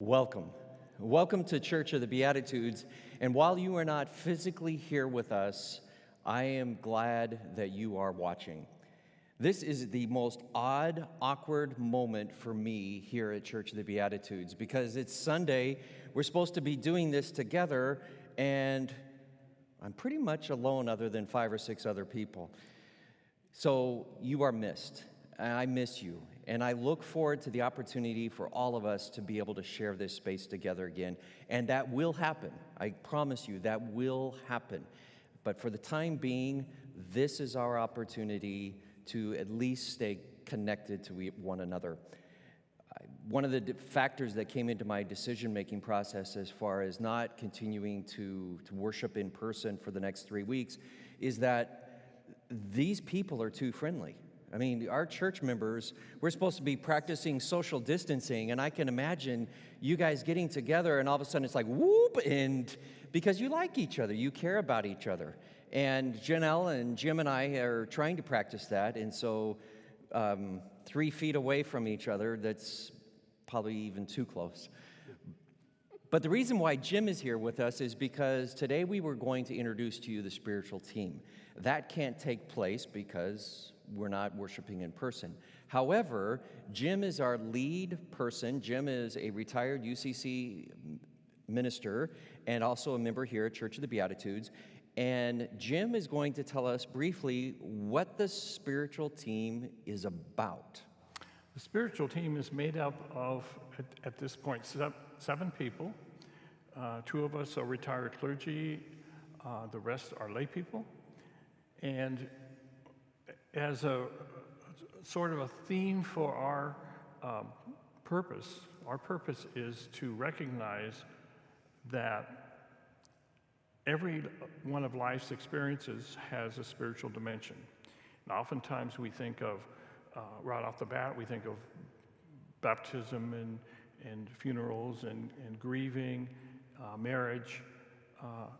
Welcome. Welcome to Church of the Beatitudes. And while you are not physically here with us, I am glad that you are watching. This is the most odd, awkward moment for me here at Church of the Beatitudes because it's Sunday. We're supposed to be doing this together, and I'm pretty much alone other than 5 or 6 other people. So you are missed. I miss you. And I look forward to the opportunity for all of us to be able to share this space together again. And that will happen. I promise you, that will happen. But for the time being, this is our opportunity to at least stay connected to one another. One of the factors that came into my decision-making process as far as not continuing to worship in person for the next 3 weeks is that these people are too friendly. I mean, our church members, we're supposed to be practicing social distancing, and I can imagine you guys getting together, and all of a sudden it's like, whoop, and because you like each other, you care about each other. And Janelle and Jim and I are trying to practice that, and so 3 feet away from each other, that's probably even too close. But the reason why Jim is here with us is because today we were going to introduce to you the spiritual team. That can't take place because we're not worshiping in person. However, Jim is our lead person. Jim is a retired UCC minister and also a member here at Church of the Beatitudes. And Jim is going to tell us briefly what the spiritual team is about. The spiritual team is made up of, at this point, 7 people. 2 of us are retired clergy. The rest are lay people. And as a sort of a theme for our purpose is to recognize that every one of life's experiences has a spiritual dimension. And oftentimes we think of, right off the bat, we think of baptism and funerals and grieving, marriage,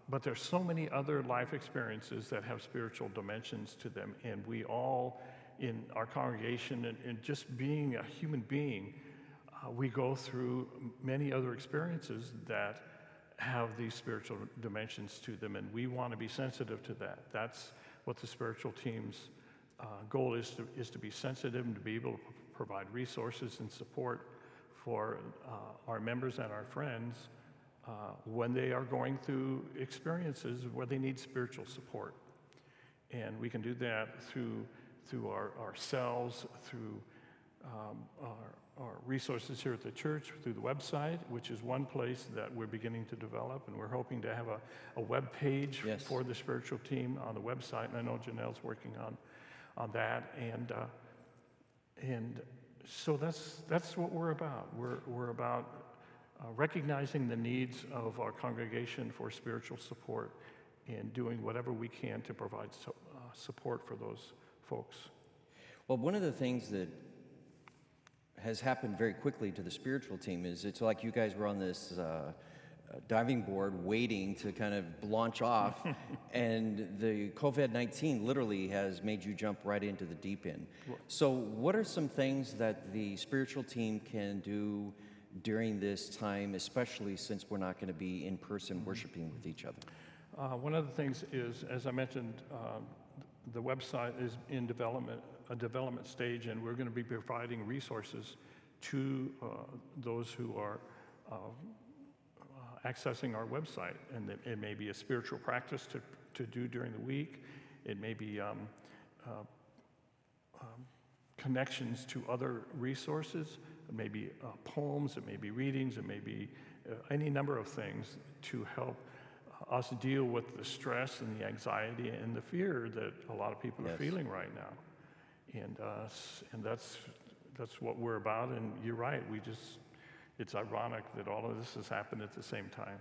but there's so many other life experiences that have spiritual dimensions to them, and we all in our congregation and just being a human being, we go through many other experiences that have these spiritual dimensions to them, and we want to be sensitive to that. That's what the spiritual team's goal is to be sensitive and to be able to provide resources and support for our members and our friends when they are going through experiences where they need spiritual support. And we can do that through ourselves, through our resources here at the church, through the website, which is one place that we're beginning to develop, and we're hoping to have a web page for the spiritual team on the website, and I know Janelle's working on that, and so that's what we're about. We're about recognizing the needs of our congregation for spiritual support and doing whatever we can to provide support for those folks. Well, one of the things that has happened very quickly to the spiritual team is it's like you guys were on this diving board waiting to kind of launch off, and the COVID-19 literally has made you jump right into the deep end. So what are some things that the spiritual team can do during this time, especially since we're not going to be in person worshiping with each other? One of the things is, as I mentioned, the website is in a development stage, and we're going to be providing resources to those who are accessing our website. And it may be a spiritual practice to do during the week. It may be connections to other resources. It may be poems, it may be readings, it may be any number of things to help us deal with the stress and the anxiety and the fear that a lot of people are feeling right now. And that's what we're about. And you're right, it's ironic that all of this has happened at the same time.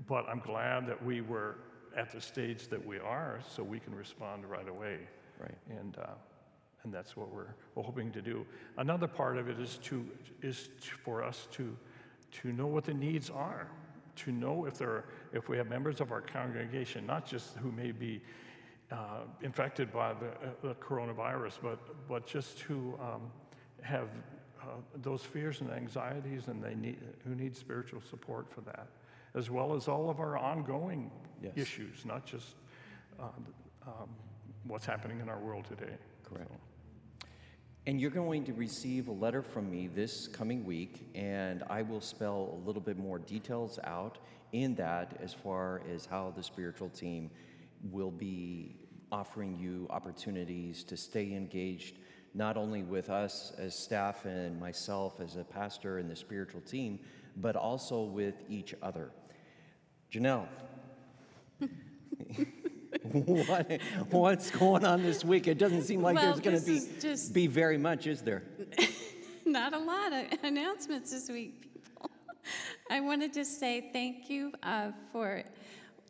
But I'm glad that we were at the stage that we are, so we can respond right away. Right. And that's what we're hoping to do. Another part of it is for us to know what the needs are, to know if we have members of our congregation, not just who may be infected by the coronavirus, but just who have those fears and anxieties, and who need spiritual support for that, as well as all of our ongoing issues, not just what's happening in our world today. Correct. So. And you're going to receive a letter from me this coming week, and I will spell a little bit more details out in that as far as how the spiritual team will be offering you opportunities to stay engaged, not only with us as staff and myself as a pastor and the spiritual team, but also with each other. Janelle, what's going on this week? It doesn't seem like there's going to be very much, is there? Not a lot of announcements this week, people. I wanted to say thank you for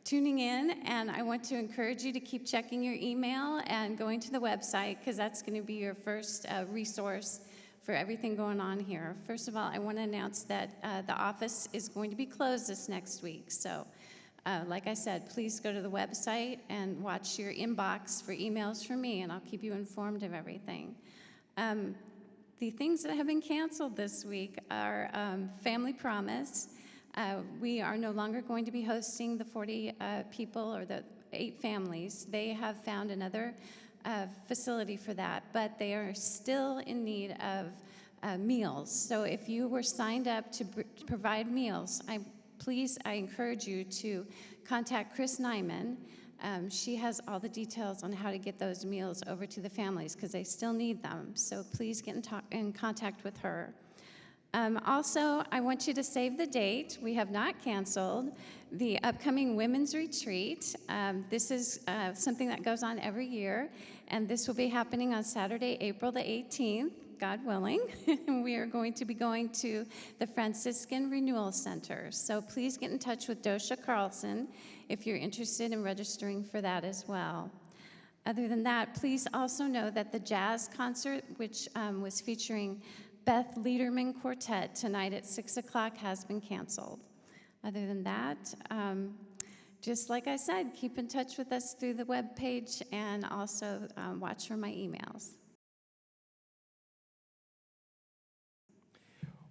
tuning in, and I want to encourage you to keep checking your email and going to the website, because that's going to be your first resource for everything going on here. First of all, I want to announce that the office is going to be closed this next week. So, like I said, please go to the website and watch your inbox for emails from me, and I'll keep you informed of everything. The things that have been canceled this week are Family Promise. We are no longer going to be hosting the 40 people or the 8 families. They have found another facility for that, but they are still in need of meals. So if you were signed up to provide meals, I encourage you to contact Chris Nyman. She has all the details on how to get those meals over to the families, because they still need them. So please get in contact with her. Also, I want you to save the date. We have not canceled the upcoming Women's Retreat. This is something that goes on every year, and this will be happening on Saturday, April the 18th, God willing. We are going to be going to the Franciscan Renewal Center. So please get in touch with Dosha Carlson if you're interested in registering for that as well. Other than that, please also know that the jazz concert, which was featuring Beth Liederman Quartet tonight at 6 o'clock, has been canceled. Other than that, just like I said, keep in touch with us through the webpage, and also watch for my emails.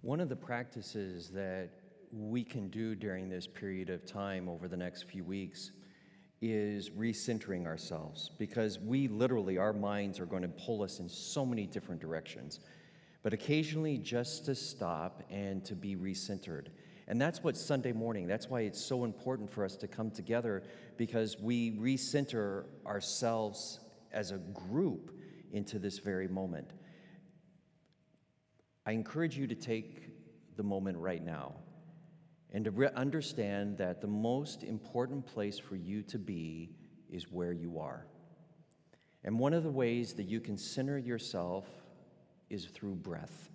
One of the practices that we can do during this period of time over the next few weeks is recentering ourselves, because we literally, our minds are going to pull us in so many different directions. But occasionally just to stop and to be recentered. And that's what Sunday morning, that's why it's so important for us to come together, because we recenter ourselves as a group into this very moment. I encourage you to take the moment right now and to understand that the most important place for you to be is where you are. And one of the ways that you can center yourself is through breath.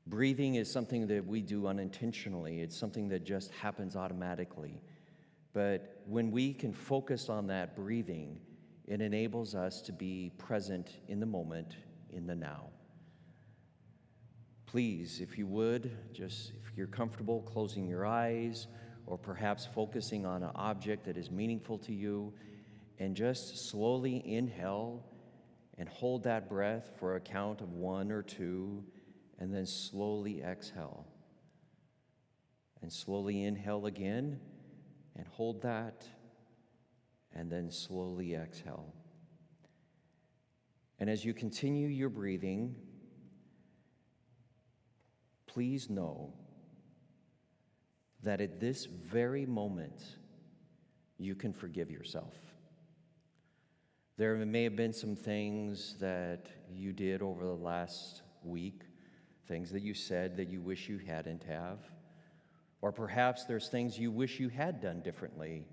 Breathing is something that we do unintentionally. It's something that just happens automatically. But when we can focus on that breathing, it enables us to be present in the moment, in the now. Please, if you would, just if you're comfortable closing your eyes, or perhaps focusing on an object that is meaningful to you, and just slowly inhale and hold that breath for a count of 1 or 2, and then slowly exhale. And slowly inhale again, and hold that, and then slowly exhale. And as you continue your breathing, please know that at this very moment, you can forgive yourself. There may have been some things that you did over the last week, things that you said that you wish you hadn't have, or perhaps there's things you wish you had done differently,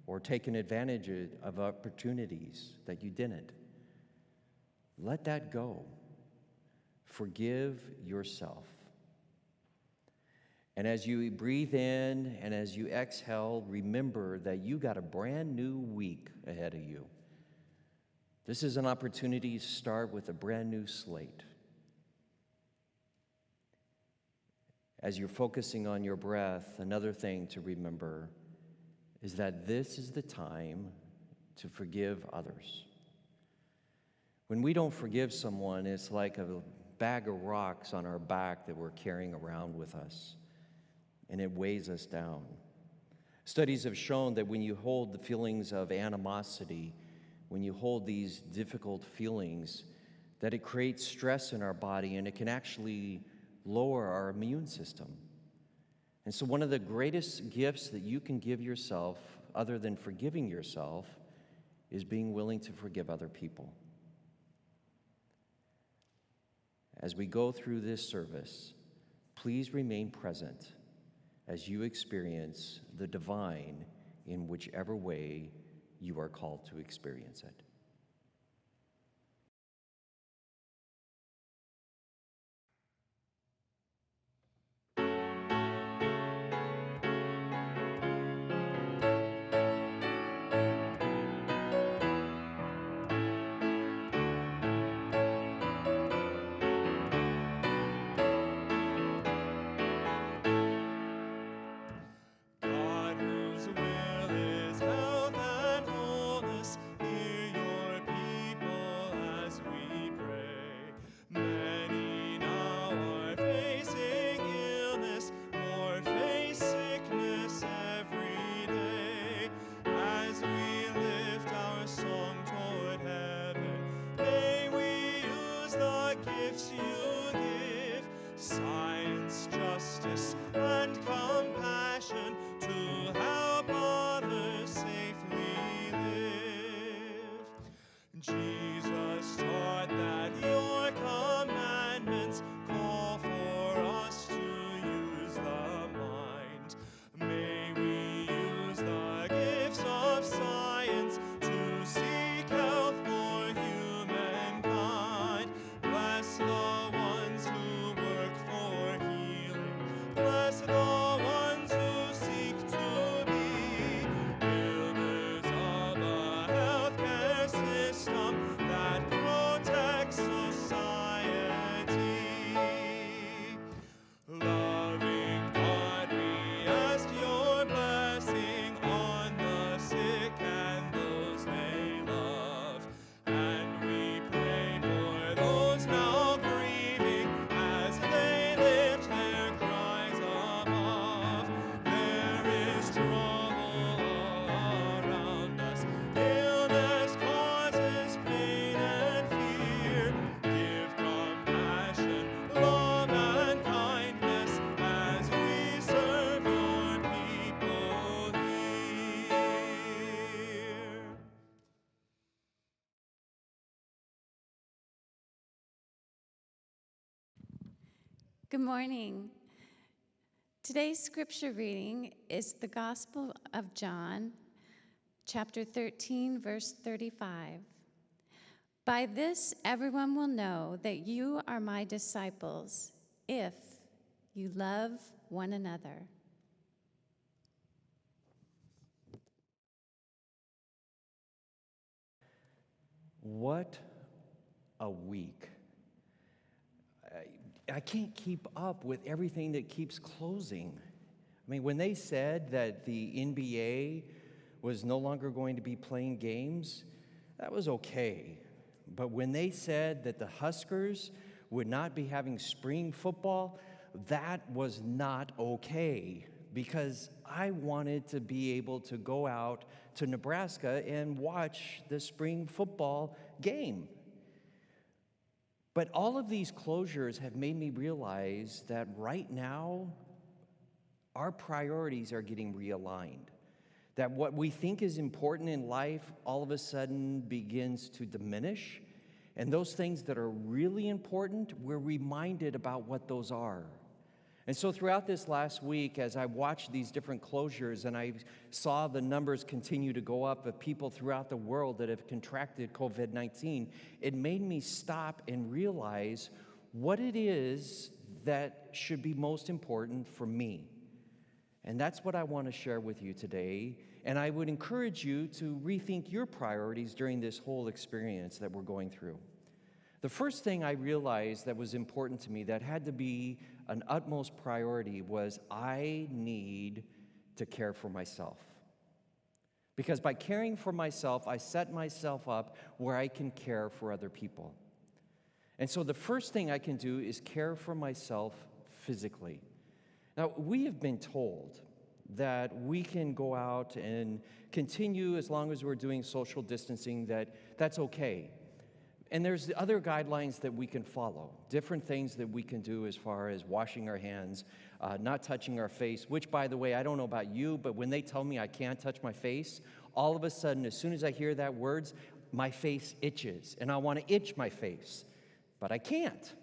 or taken advantage of opportunities that you didn't. Let that go. Forgive yourself. And as you breathe in and as you exhale, remember that you got a brand new week ahead of you. This is an opportunity to start with a brand new slate. As you're focusing on your breath, another thing to remember is that this is the time to forgive others. When we don't forgive someone, it's like a bag of rocks on our back that we're carrying around with us, and it weighs us down. Studies have shown that when you hold the feelings of animosity, when you hold these difficult feelings, that it creates stress in our body and it can actually lower our immune system. And so one of the greatest gifts that you can give yourself, other than forgiving yourself, is being willing to forgive other people. As we go through this service, please remain present as you experience the divine in whichever way you are called to experience it. God, whose will is health and wholeness, hear your people as we pray. Many now are facing illness, more face sickness every day. As we lift our song toward heaven, may we use the gifts you give, science, justice, and compassion, to help others safely live. Jesus taught that your commandments call for us to use the mind. May we use the gifts of science to seek health for humankind. Bless the ones who work for healing. Bless the ones who seek to be builders of a healthcare system that protects society. Loving God, we ask your blessing on the sick and those they love. And we pray for those now grieving as they lift their cries above. There is trouble all around us. Illness causes pain and fear. Give compassion, love, and kindness as we serve your people here. Good morning. Today's scripture reading is the Gospel of John, chapter 13, verse 35. By this everyone will know that you are my disciples, if you love one another. What a week. I can't keep up with everything that keeps closing. I mean, when they said that the NBA was no longer going to be playing games, that was okay. But when they said that the Huskers would not be having spring football, that was not okay, because I wanted to be able to go out to Nebraska and watch the spring football game. But all of these closures have made me realize that right now, our priorities are getting realigned. That what we think is important in life all of a sudden begins to diminish. And those things that are really important, we're reminded about what those are. And so throughout this last week, as I watched these different closures and I saw the numbers continue to go up of people throughout the world that have contracted COVID-19, it made me stop and realize what it is that should be most important for me. And that's what I want to share with you today. And I would encourage you to rethink your priorities during this whole experience that we're going through. The first thing I realized that was important to me, that had to be an utmost priority, was I need to care for myself. Because by caring for myself, I set myself up where I can care for other people. And so the first thing I can do is care for myself physically. Now, we have been told that we can go out and continue as long as we're doing social distancing, that's okay. And there's other guidelines that we can follow, different things that we can do as far as washing our hands, not touching our face, which, by the way, I don't know about you, but when they tell me I can't touch my face, all of a sudden, as soon as I hear that words, my face itches, and I want to itch my face, but I can't.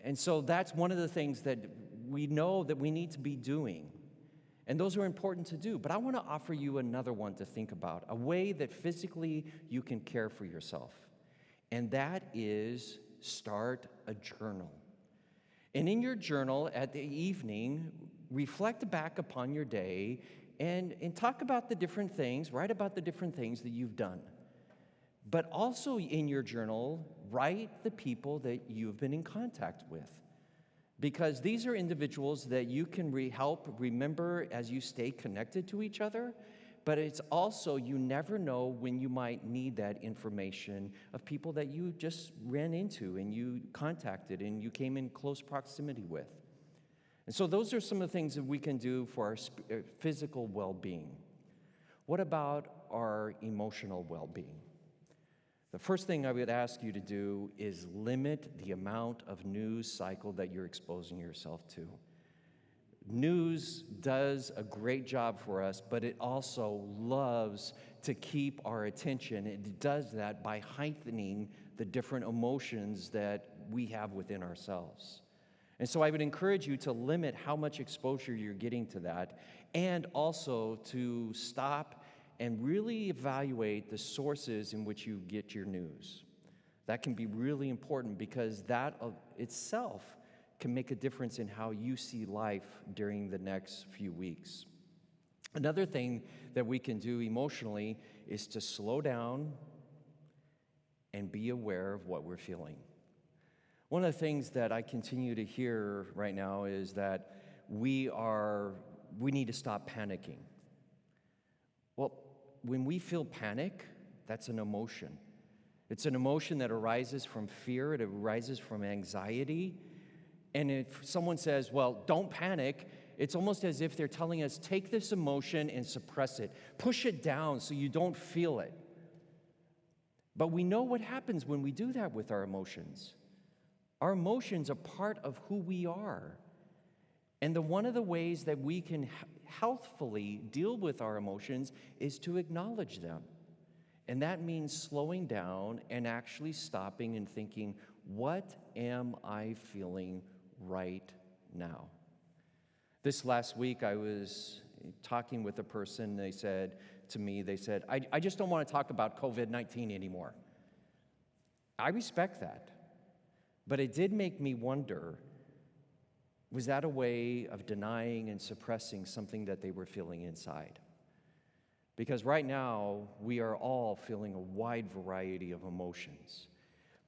And so that's one of the things that we know that we need to be doing. And those are important to do. But I want to offer you another one to think about, a way that physically you can care for yourself. And that is start a journal. And in your journal at the evening, reflect back upon your day and talk about the different things, write about the different things that you've done. But also in your journal, write the people that you've been in contact with. Because these are individuals that you can help remember as you stay connected to each other, but it's also, you never know when you might need that information of people that you just ran into and you contacted and you came in close proximity with. And so those are some of the things that we can do for our physical well-being. What about our emotional well-being? The first thing I would ask you to do is limit the amount of news cycle that you're exposing yourself to. News does a great job for us, but it also loves to keep our attention. It does that by heightening the different emotions that we have within ourselves. And so I would encourage you to limit how much exposure you're getting to that, and also to stop and really evaluate the sources in which you get your news. That can be really important because that of itself can make a difference in how you see life during the next few weeks. Another thing that we can do emotionally is to slow down and be aware of what we're feeling. One of the things that I continue to hear right now is that we need to stop panicking. Well, when we feel panic, that's an emotion. It's an emotion that arises from fear, it arises from anxiety. And if someone says, well, don't panic, it's almost as if they're telling us, take this emotion and suppress it. Push it down so you don't feel it. But we know what happens when we do that with our emotions. Our emotions are part of who we are. And one of the ways that we can healthfully deal with our emotions is to acknowledge them. And that means slowing down and actually stopping and thinking, what am I feeling right now? This last week, I was talking with a person. They said to me, I just don't want to talk about COVID-19 anymore. I respect that. But it did make me wonder, was that a way of denying and suppressing something that they were feeling inside? Because right now, we are all feeling a wide variety of emotions.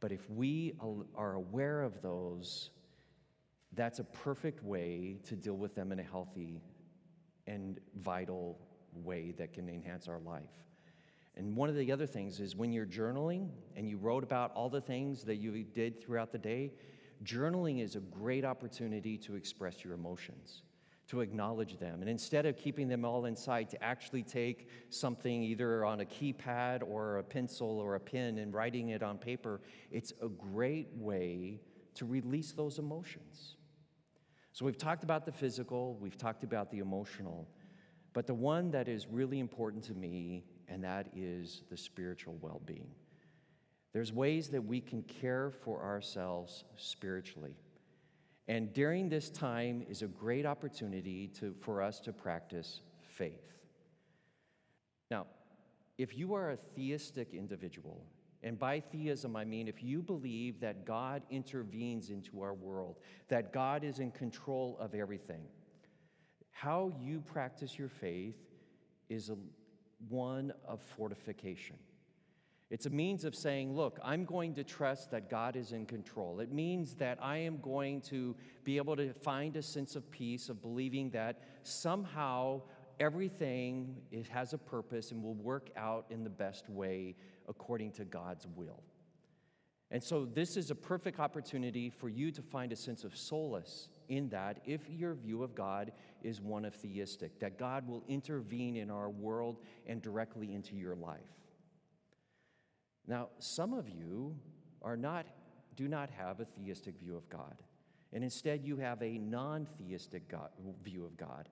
But if we are aware of those, that's a perfect way to deal with them in a healthy and vital way that can enhance our life. And one of the other things is when you're journaling and you wrote about all the things that you did throughout the day, journaling is a great opportunity to express your emotions, to acknowledge them. And instead of keeping them all inside, to actually take something either on a keypad or a pencil or a pen and writing it on paper, it's a great way to release those emotions. So we've talked about the physical, we've talked about the emotional, but the one that is really important to me, and that is the spiritual well-being. There's ways that we can care for ourselves spiritually. And during this time is a great opportunity for us to practice faith. Now, if you are a theistic individual, and by theism I mean if you believe that God intervenes into our world, that God is in control of everything, how you practice your faith is one of fortification. It's a means of saying, look, I'm going to trust that God is in control. It means that I am going to be able to find a sense of peace, of believing that somehow everything has a purpose and will work out in the best way according to God's will. And so this is a perfect opportunity for you to find a sense of solace in that if your view of God is one of theistic, that God will intervene in our world and directly into your life. Now, some of you do not have a theistic view of God, and instead you have a non-theistic view of God.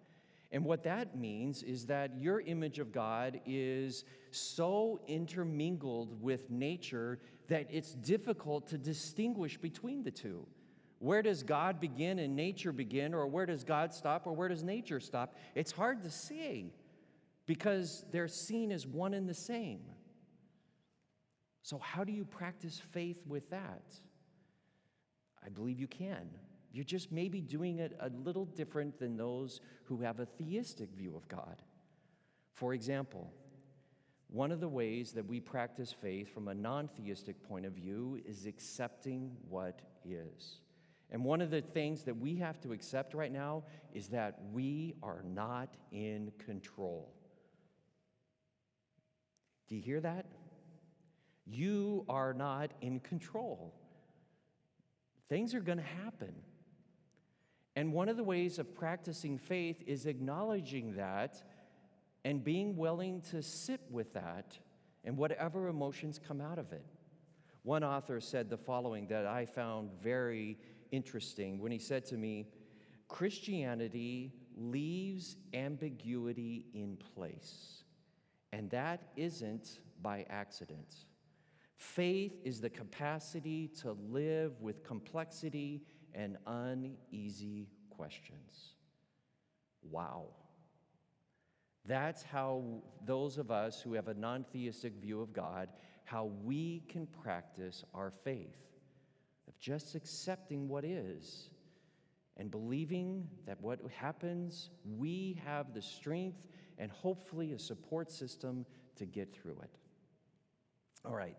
And what that means is that your image of God is so intermingled with nature that it's difficult to distinguish between the two. Where does God begin and nature begin, or where does God stop, or where does nature stop? It's hard to see because they're seen as one and the same. So how do you practice faith with that? I believe you can. You're just maybe doing it a little different than those who have a theistic view of God. For example, one of the ways that we practice faith from a non-theistic point of view is accepting what is. And one of the things that we have to accept right now is that we are not in control. Do you hear that? You are not in control. Things are going to happen. And one of the ways of practicing faith is acknowledging that and being willing to sit with that and whatever emotions come out of it. One author said the following that I found very interesting when he said to me, Christianity leaves ambiguity in place, and that isn't by accident. Faith is the capacity to live with complexity and uneasy questions. Wow. That's how those of us who have a non-theistic view of God, how we can practice our faith of just accepting what is and believing that what happens, we have the strength and hopefully a support system to get through it. All right,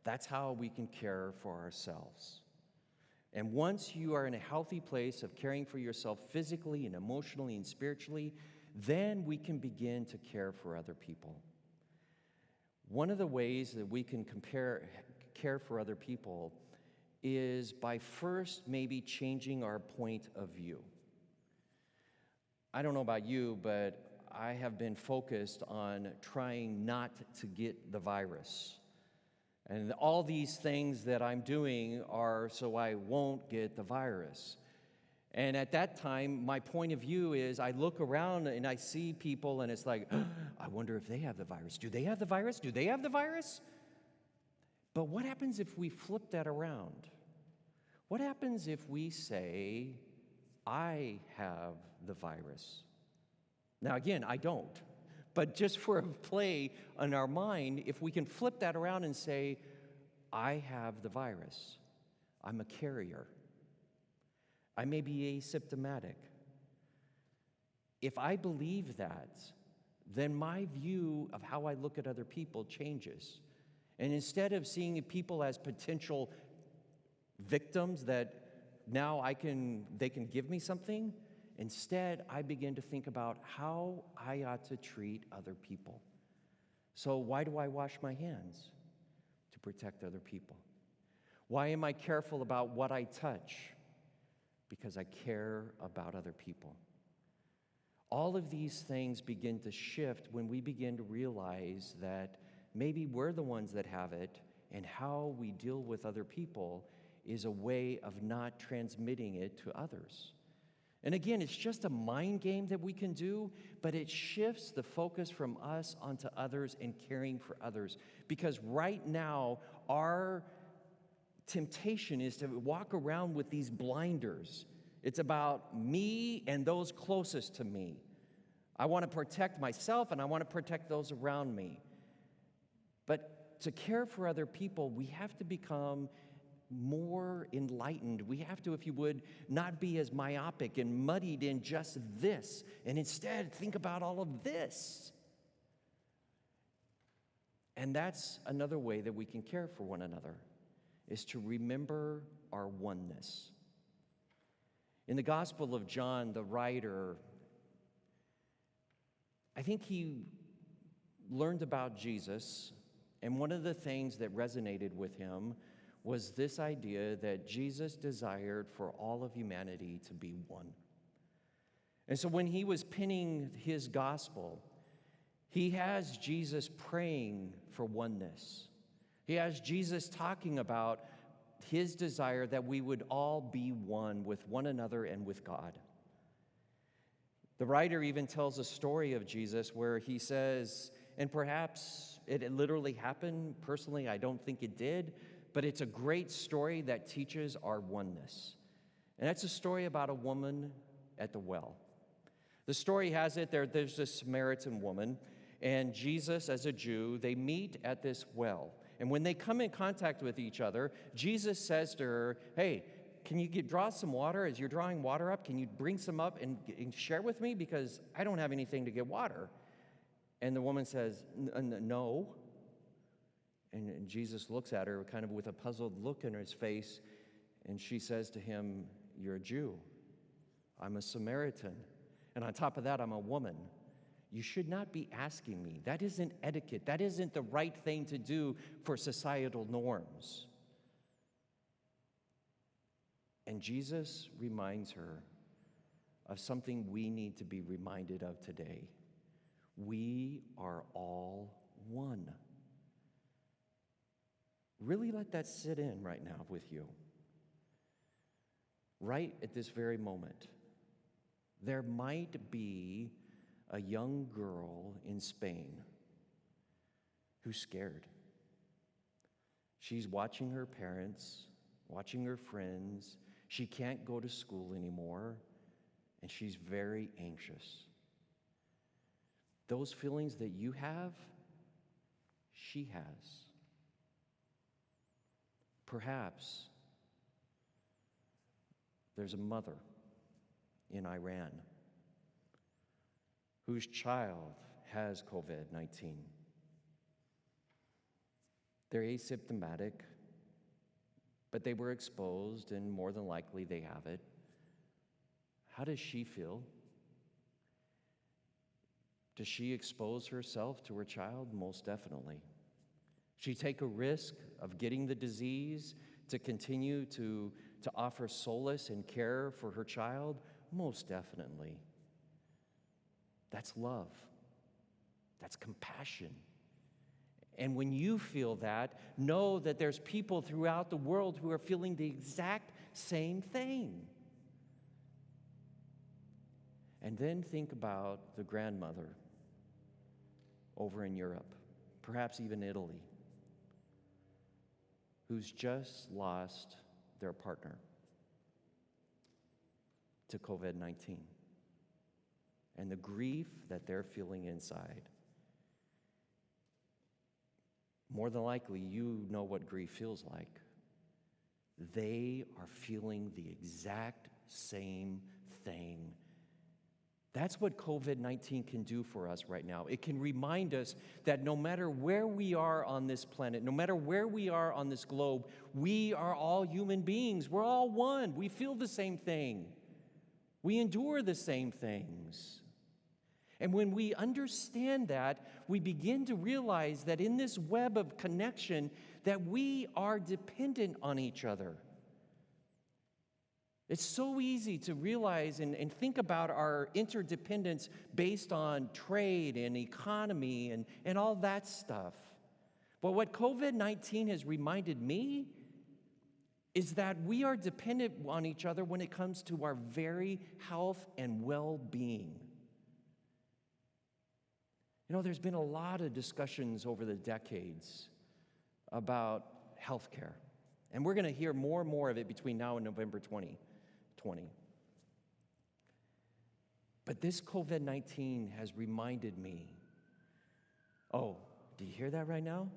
that's how we can care for ourselves. And once you are in a healthy place of caring for yourself physically and emotionally and spiritually, then we can begin to care for other people. One of the ways that we can care for other people is by first maybe changing our point of view. I don't know about you, but I have been focused on trying not to get the virus. And all these things that I'm doing are so I won't get the virus. And at that time, my point of view is I look around and I see people and it's like, I wonder if they have the virus. Do they have the virus? Do they have the virus? But what happens if we flip that around? What happens if we say, I have the virus? Now, again, I don't. But just for a play on our mind, if we can flip that around and say, I have the virus, I'm a carrier, I may be asymptomatic. If I believe that, then my view of how I look at other people changes. And instead of seeing people as potential victims that now they can give me something, instead, I begin to think about how I ought to treat other people. So why do I wash my hands? To protect other people. Why am I careful about what I touch? Because I care about other people. All of these things begin to shift when we begin to realize that maybe we're the ones that have it, and how we deal with other people is a way of not transmitting it to others. And again, it's just a mind game that we can do, but it shifts the focus from us onto others and caring for others. Because right now, our temptation is to walk around with these blinders. It's about me and those closest to me. I want to protect myself and I want to protect those around me. But to care for other people, we have to become more enlightened. We have to, if you would, not be as myopic and muddied in just this, and instead think about all of this. And that's another way that we can care for one another, is to remember our oneness. In the Gospel of John, the writer, I think he learned about Jesus, and one of the things that resonated with him was this idea that Jesus desired for all of humanity to be one. And so when he was penning his gospel, he has Jesus praying for oneness. He has Jesus talking about his desire that we would all be one with one another and with God. The writer even tells a story of Jesus where he says, and perhaps it literally happened. Personally, I don't think it did, but it's a great story that teaches our oneness. And that's a story about a woman at the well. The story has it there's this Samaritan woman, and Jesus, as a Jew, they meet at this well. And when they come in contact with each other, Jesus says to her, hey, can you draw some water? As you're drawing water up, can you bring some up and share with me? Because I don't have anything to get water. And the woman says, no. And Jesus looks at her kind of with a puzzled look in his face, and she says to him, you're a Jew. I'm a Samaritan. And on top of that, I'm a woman. You should not be asking me. That isn't etiquette. That isn't the right thing to do for societal norms. And Jesus reminds her of something we need to be reminded of today. We are all one. Really let that sit in right now with you. Right at this very moment, there might be a young girl in Spain who's scared. She's watching her parents, watching her friends. She can't go to school anymore, and she's very anxious. Those feelings that you have, she has. Perhaps there's a mother in Iran whose child has COVID-19. They're asymptomatic, but they were exposed, and more than likely they have it. How does she feel? Does she expose herself to her child? Most definitely. She take a risk of getting the disease to continue to offer solace and care for her child? Most definitely. That's love. That's compassion. And when you feel that, know that there's people throughout the world who are feeling the exact same thing. And then think about the grandmother over in Europe, perhaps even Italy, who's just lost their partner to COVID-19, and the grief that they're feeling inside. More than likely, you know what grief feels like. They are feeling the exact same thing. That's what COVID-19 can do for us right now. It can remind us that no matter where we are on this planet, no matter where we are on this globe, we are all human beings. We're all one. We feel the same thing. We endure the same things. And when we understand that, we begin to realize that in this web of connection, that we are dependent on each other. It's so easy to realize and think about our interdependence based on trade and economy and all that stuff. But what COVID-19 has reminded me is that we are dependent on each other when it comes to our very health and well-being. You know, there's been a lot of discussions over the decades about healthcare, and we're going to hear more and more of it between now and November 2020. But this COVID-19 has reminded me, oh, do you hear that right now?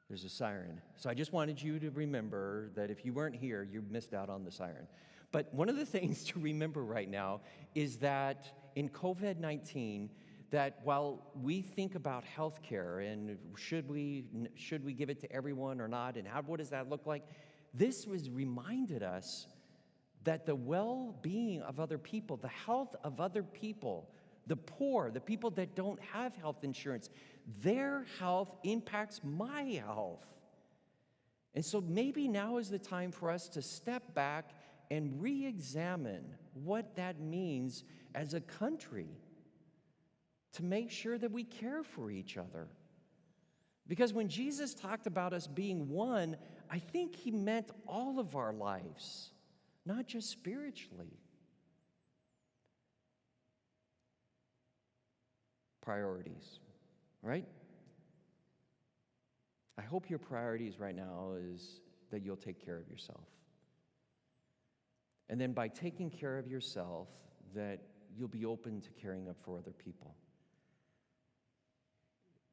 There's a siren. So I just wanted you to remember that if you weren't here, you missed out on the siren. But one of the things to remember right now is that in COVID-19, that while we think about healthcare and should we give it to everyone or not, and what does that look like, this was reminded us that the well-being of other people, the health of other people, the poor, the people that don't have health insurance, their health impacts my health. And so maybe now is the time for us to step back and re-examine what that means as a country to make sure that we care for each other. Because when Jesus talked about us being one, I think he meant all of our lives, not just spiritually. Priorities, right? I hope your priorities right now is that you'll take care of yourself. And then by taking care of yourself, that you'll be open to caring up for other people.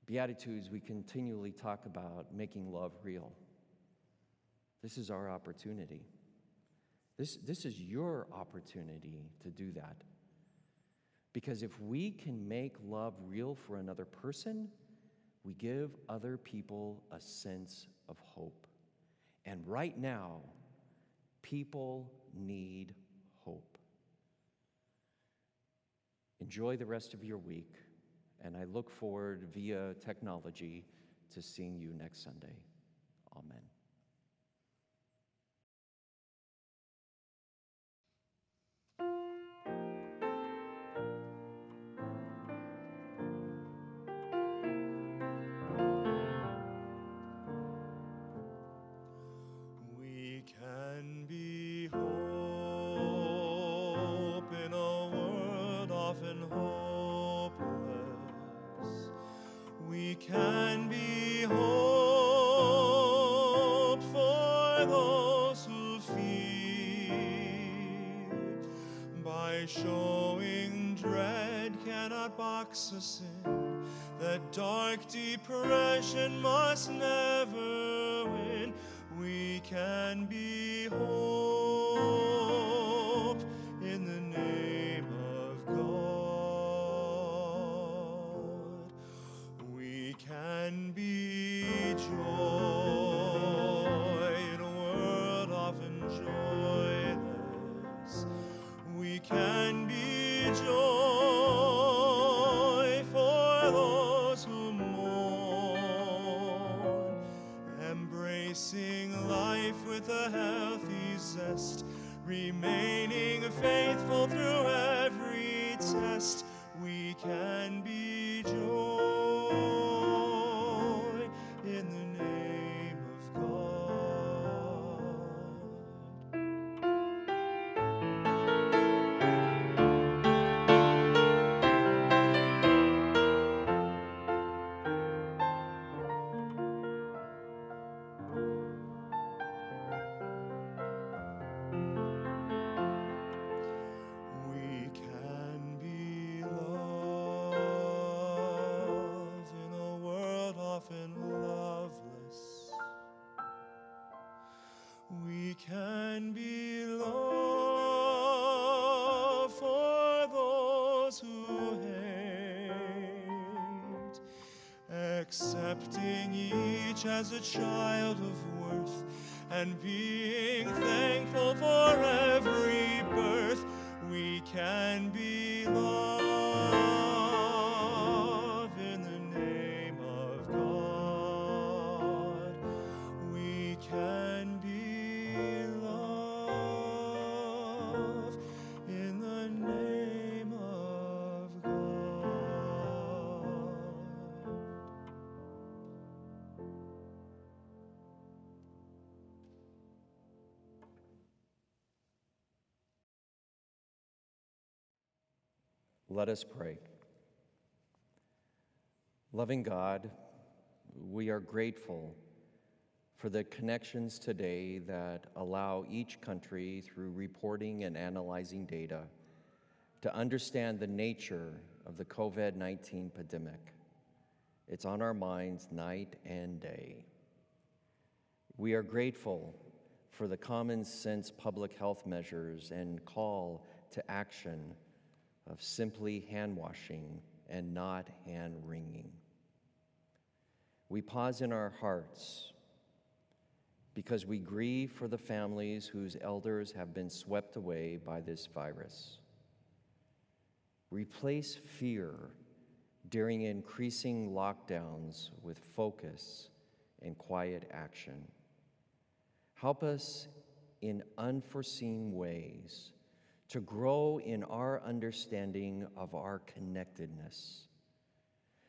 Beatitudes, we continually talk about making love real. This is our opportunity. This is your opportunity to do that. Because if we can make love real for another person, we give other people a sense of hope. And right now, people need hope. Enjoy the rest of your week, and I look forward via technology to seeing you next Sunday. Amen. We can be hope in a world often hopeless. We can be hope for those who fear. By showing dread cannot box us in, that dark depression must never win. We can be hope in the name of God. We can be joy in a world often joyless. We can be joy for those who mourn, embracing life with a healthy zest, remaining faithful through every test. We can be joy in the name of God. We can be love in a world often loveless. We can be love for those who hate, accepting each as a child of worth and being thankful for every birth. We can be love in the name of God. We can be love in the name of God. Let us pray. Loving God, we are grateful for the connections today that allow each country, through reporting and analyzing data, to understand the nature of the COVID-19 pandemic. It's on our minds night and day. We are grateful for the common sense public health measures and call to action of simply hand washing and not hand wringing. We pause in our hearts because we grieve for the families whose elders have been swept away by this virus. Replace fear during increasing lockdowns with focus and quiet action. Help us in unforeseen ways to grow in our understanding of our connectedness.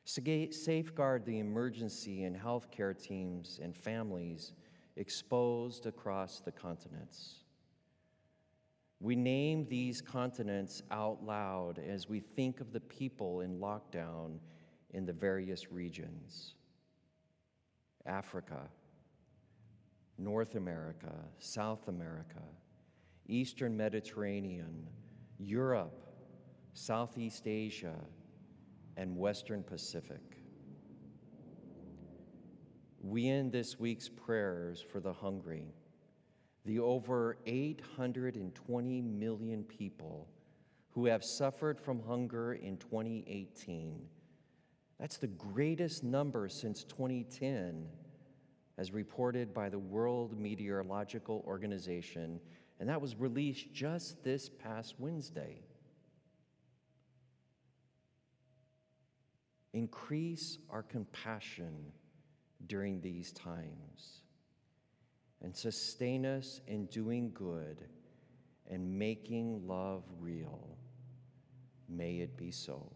Safeguard the emergency and healthcare teams and families exposed across the continents. We name these continents out loud as we think of the people in lockdown in the various regions: Africa, North America, South America, Eastern Mediterranean, Europe, Southeast Asia, and Western Pacific. We end this week's prayers for the hungry, the over 820 million people who have suffered from hunger in 2018. That's the greatest number since 2010, as reported by the World Meteorological Organization, and that was released just this past Wednesday. Increase our compassion during these times and sustain us in doing good and making love real. May it be so.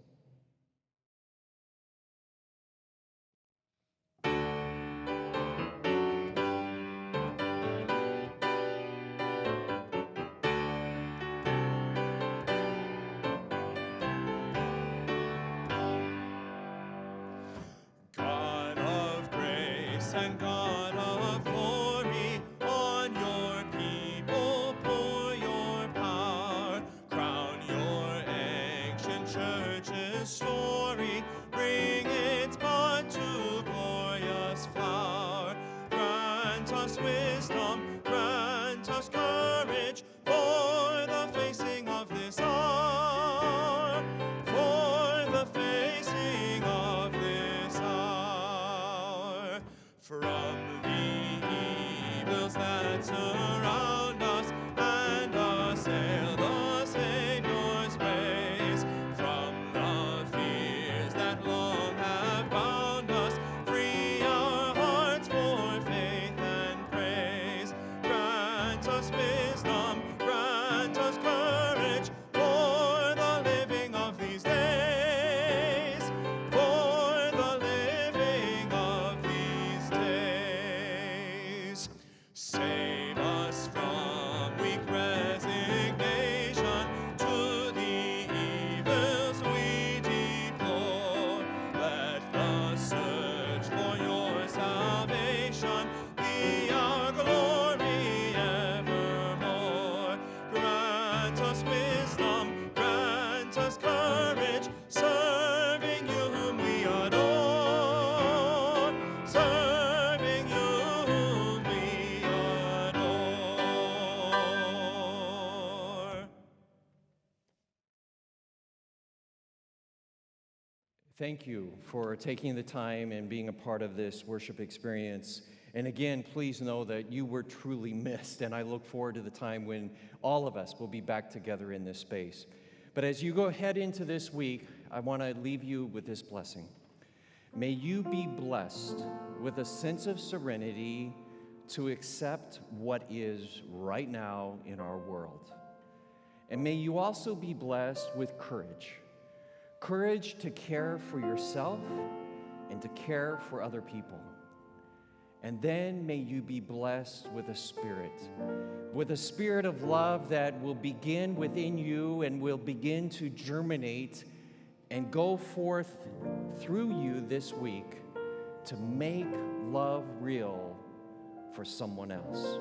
God of grace and God of glory, on your people pour your power. Crown your ancient church's story, bring its bud to glorious flower. Grant us wisdom, grant us courage for the facing of this hour, for the facing of this hour. From the evils that surround us and assail the Savior's ways, from the fears that long have bound us, free our hearts for faith and praise. Grant us wisdom, grant us courage for the living of these days, for the living of these days. Save us from weak resignation to the evils we deplore. Let the search for your salvation be our glory evermore. Grant us wisdom, grant us courage, serving you whom we adore, serving you whom we adore. Thank you for taking the time and being a part of this worship experience. And again, please know that you were truly missed, and I look forward to the time when all of us will be back together in this space. But as you go ahead into this week, I want to leave you with this blessing. May you be blessed with a sense of serenity to accept what is right now in our world. And may you also be blessed with courage. Courage to care for yourself and to care for other people. And then may you be blessed with a spirit of love that will begin within you and will begin to germinate and go forth through you this week to make love real for someone else.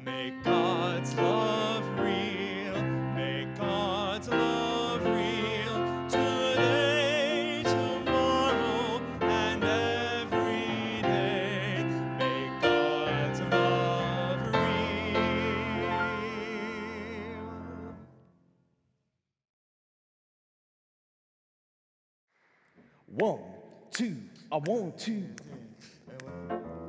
Make God's love real, make God's love real, today, tomorrow, and every day. Make God's love real. 1, 2, I want to.